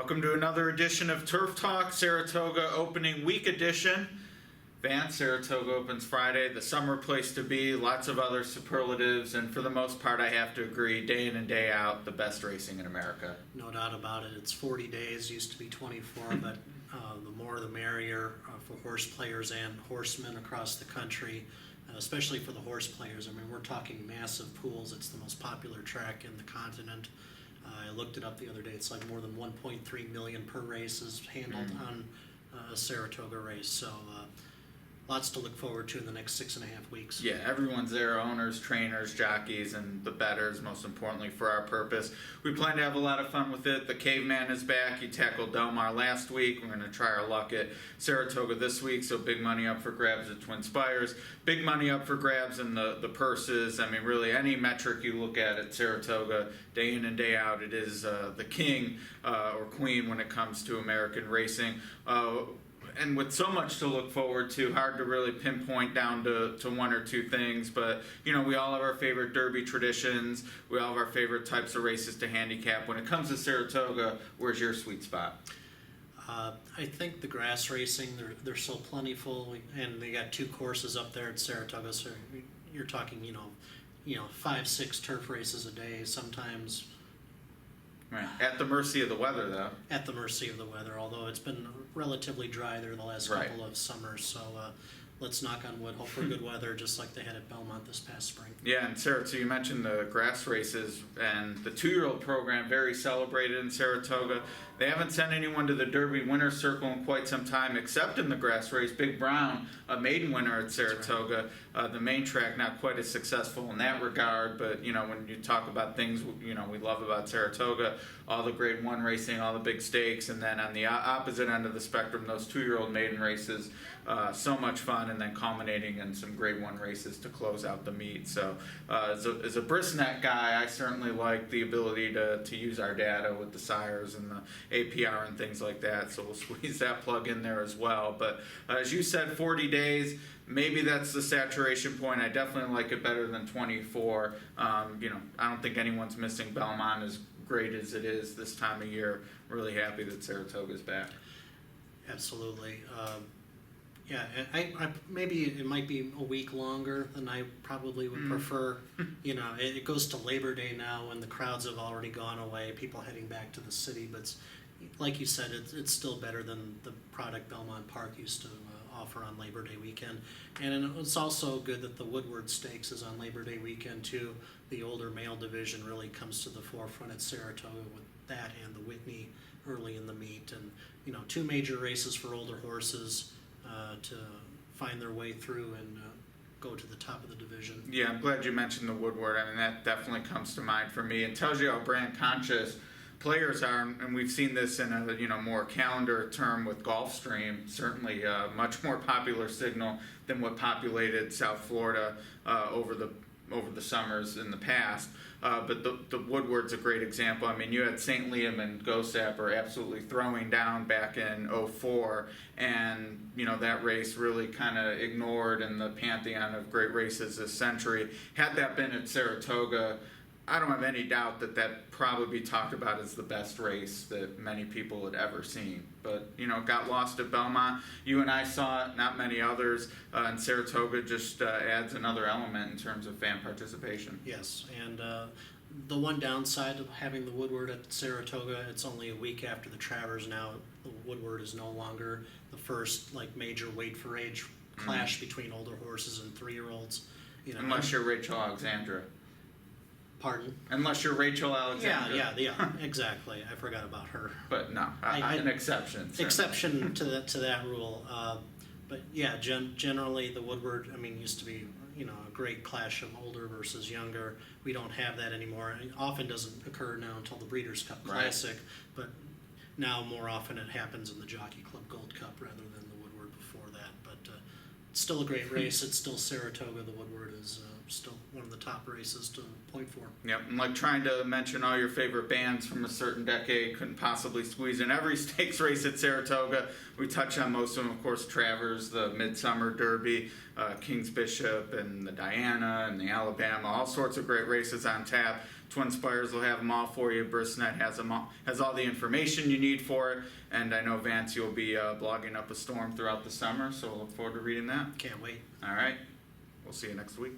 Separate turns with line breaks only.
Welcome to another edition of Turf Talk, Saratoga opening week edition. Vance, Saratoga opens Friday, the summer place to be, lots of other superlatives, and for the most part I have to agree, day in and day out, the best racing in America.
No doubt about it. It's 40 days, used to be 24, but the more the merrier for horse players and horsemen across the country, especially for the horse players. I mean, we're talking massive pools. It's the most popular track in the continent. I looked it up the other day. It's like more than 1.3 million per race is handled on a Saratoga race. So lots to look forward to in the next 6.5 weeks.
Yeah, everyone's there, owners, trainers, jockeys, and the bettors, most importantly, for our purpose. We plan to have a lot of fun with it. The Caveman is back. He tackled Del Mar last week. We're going to try our luck at Saratoga this week, so big money up for grabs at Twinspires. Big money up for grabs in the purses. I mean, really, any metric you look at Saratoga, day in and day out, it is the king or queen when it comes to American racing. And with so much to look forward to, hard to really pinpoint down to one or two things, but you know, we all have our favorite Derby traditions, we all have our favorite types of races to handicap. When it comes to Saratoga, where's your sweet spot?
I think the grass racing, they're so plentiful, and they got 2 courses up there at Saratoga, so you're talking, you know, 5-6 turf races a day, sometimes.
Right. At the mercy of the weather, though.
At the mercy of the weather, although it's been relatively dry there the last couple of summers, so let's knock on wood, hope for good weather, just like they had at Belmont this past spring.
Yeah, and Sarah, so you mentioned the grass races, and the 2-year-old program, very celebrated in Saratoga. They haven't sent anyone to the Derby winner's circle in quite some time, except in the grass race. Big Brown, a maiden winner at Saratoga. Right. The main track not quite as successful in that regard, but you know, when you talk about things you know we love about Saratoga, all the Grade 1 racing, all the big stakes, and then on the opposite end of the spectrum, those 2-year-old maiden races, so much fun, and then culminating in some Grade 1 races to close out the meet. So as a brisnet guy, I certainly like the ability to use our data with the sires and the APR and things like that, so we'll squeeze that plug in there as well. But as you said, 40 days, maybe that's the saturation point. I definitely like it better than 24. You know, I don't think anyone's missing Belmont as great as it is this time of year. Really happy that Saratoga's back.
Absolutely. Yeah, I maybe it might be a week longer than I probably would prefer. You know, it goes to Labor Day now, and the crowds have already gone away, people heading back to the city, but like you said, it's still better than the product Belmont Park used to offer on Labor Day weekend. And it's also good that the Woodward Stakes is on Labor Day weekend too. The older male division really comes to the forefront at Saratoga with that and the Whitney early in the meet. And, you know, 2 major races for older horses to find their way through and go to the top of the division.
Yeah, I'm glad you mentioned the Woodward. I mean, that definitely comes to mind for me. It tells you how brand conscious players are, and we've seen this in a more calendar term with Gulfstream. Certainly a much more popular signal than what populated South Florida over the summers in the past. But the Woodward's a great example. I mean, you had St. Liam and Gosapper absolutely throwing down back in 04, and you know that race really kind of ignored in the pantheon of great races this century. Had that been at Saratoga, I don't have any doubt that probably be talked about as the best race that many people had ever seen. But, you know, it got lost at Belmont. You and I saw it, not many others. And Saratoga just adds another element in terms of fan participation.
Yes, and the one downside of having the Woodward at Saratoga, it's only a week after the Travers now. The Woodward is no longer the first, like, major weight-for-age clash between older horses and 3-year-olds. You know,
unless you're Rachel Alexandra.
Pardon?
Unless you're Rachel Alexandra.
Yeah, exactly. I forgot about her.
But no, an exception. Certainly.
Exception to that rule. But yeah, generally the Woodward, I mean, used to be, you know, a great clash of older versus younger. We don't have that anymore. It often doesn't occur now until the Breeders' Cup Classic, but now more often it happens in the Jockey Club Gold Cup rather than the Woodward before that. But it's still a great race. It's still Saratoga. The Woodward is still one of the top races to point for.
Yep, and like trying to mention all your favorite bands from a certain decade couldn't possibly squeeze in every stakes race at Saratoga. We touch on most of them, of course, Travers, the Midsummer Derby, King's Bishop, and the Diana, and the Alabama, all sorts of great races on tap. Twinspires will have them all for you. Bristnet has all the information you need for it, and I know Vance, you'll be blogging up a storm throughout the summer, so we'll look forward to reading that.
Can't wait.
All right, we'll see you next week.